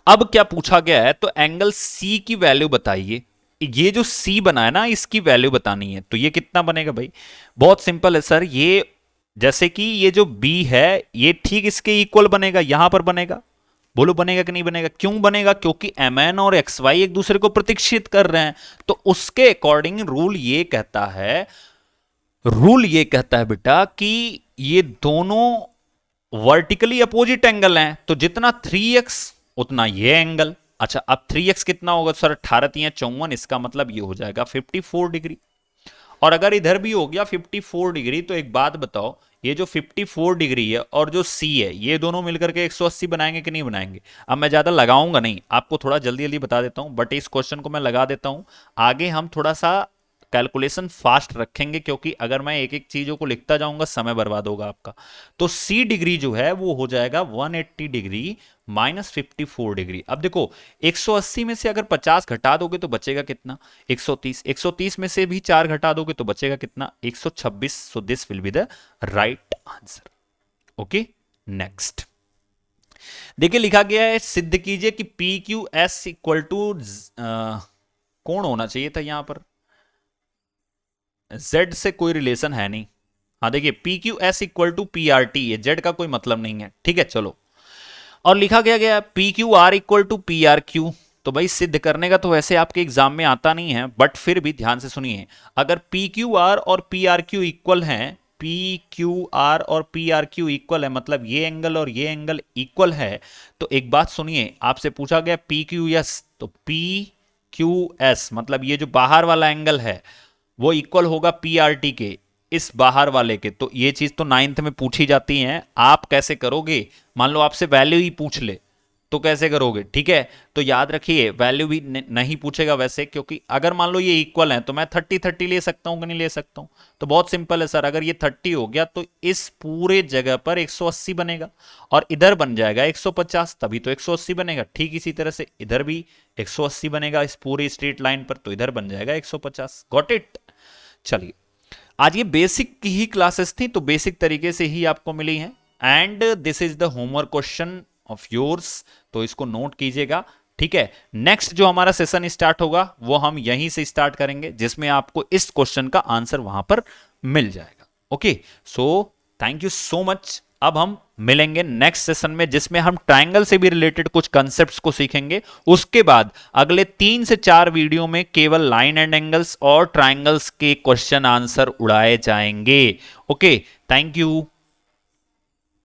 अब क्या पूछा गया है? तो एंगल C की वैल्यू बताइए। ये जो C बना है ना, इसकी वैल्यू बतानी है। तो ये कितना बनेगा भाई? बहुत सिंपल है सर, ये जैसे कि ये जो B है ये ठीक इसके इक्वल बनेगा, यहां पर बनेगा। बोलो बनेगा कि नहीं बनेगा? क्यों बनेगा? क्योंकि mn और xy एक दूसरे को प्रतिक्षेप कर रहे हैं। तो उसके अकॉर्डिंग रूल ये कहता है बेटा कि ये दोनों वर्टिकली अपोजिट एंगल हैं, तो जितना 3x उतना ये एंगल। अच्छा अब 3x कितना होगा सर? 18 × 3 = 54, इसका मतलब ये हो जाएगा 54 डिग्री। और अगर इधर भी हो गया 54 डिग्री, तो एक बात बताओ, ये जो 54 डिग्री है और जो C है, ये दोनों मिलकर के 180 बनाएंगे कि नहीं बनाएंगे? अब मैं ज्यादा लगाऊंगा नहीं, आपको थोड़ा जल्दी जल्दी बता देता हूं, बट इस क्वेश्चन को मैं लगा देता हूं। आगे हम थोड़ा सा कैलकुलेशन फास्ट रखेंगे, क्योंकि अगर मैं एक एक चीजों को लिखता जाऊंगा समय बर्बाद होगा आपका। तो C डिग्री जो है वो हो जाएगा 180 डिग्री माइनस 54 डिग्री। अब देखो 180 में से अगर 50 घटा दोगे तो बचेगा कितना? 130। 130 में से भी 4 घटा दोगे तो बचेगा कितना? 126। So this will be the right answer. Okay next देखिए, लिखा गया है सिद्ध कीजिए कि P Q S equal to कौन होना चाहिए था, यहां पर z से कोई रिलेशन है नहीं। हाँ देखिए P Q S equal to P R T, ये z का कोई मतलब नहीं है, ठीक है। चलो, और लिखा गया P Q R equal to P R Q. तो भाई सिद्ध करने का तो वैसे आपके एग्जाम में आता नहीं है, बट फिर भी ध्यान से सुनिए, अगर पी क्यू आर और पी आर क्यू इक्वल है, पी क्यू आर और पी आर क्यू इक्वल है, मतलब ये एंगल और ये एंगल इक्वल है, तो एक बात सुनिए, आपसे पूछा गया पी क्यू एस, तो पी क्यू एस मतलब ये जो बाहर वाला एंगल है वो इक्वल होगा पी आर टी के, इस बाहर वाले के। तो ये चीज तो 9th में पूछी जाती है, आप कैसे करोगे? मान लो आपसे वैल्यू ही पूछ ले तो कैसे करोगे? ठीक है, तो याद रखिए वैल्यू भी नहीं पूछेगा वैसे, क्योंकि अगर मान लो ये इक्वल है तो मैं 30-30 ले सकता हूं कि नहीं ले सकता हूं? तो बहुत सिंपल है सर, अगर ये 30 हो गया तो इस पूरे जगह पर 180 बनेगा और इधर बन जाएगा 150, तभी तो 180 बनेगा। ठीक इसी तरह से इधर भी 180 बनेगा इस पूरी स्ट्रेट लाइन पर, तो इधर बन जाएगा 150। Got it? चलिए, आज ये बेसिक की ही क्लासेस थी, तो बेसिक तरीके से ही आपको मिली हैं, and this is the homework question of yours, तो इसको नोट कीजिएगा, ठीक है। नेक्स्ट जो हमारा सेशन स्टार्ट होगा वो हम यहीं से स्टार्ट करेंगे, जिसमें आपको इस क्वेश्चन का आंसर वहां पर मिल जाएगा। Okay, so thank you so much. अब हम मिलेंगे नेक्स्ट सेशन में, जिसमें हम ट्रायंगल से भी रिलेटेड कुछ कंसेप्ट्स को सीखेंगे। उसके बाद अगले 3 से 4 वीडियो में केवल लाइन एंड एंगल्स और ट्रायंगल्स के क्वेश्चन आंसर उड़ाए जाएंगे। Okay, thank you.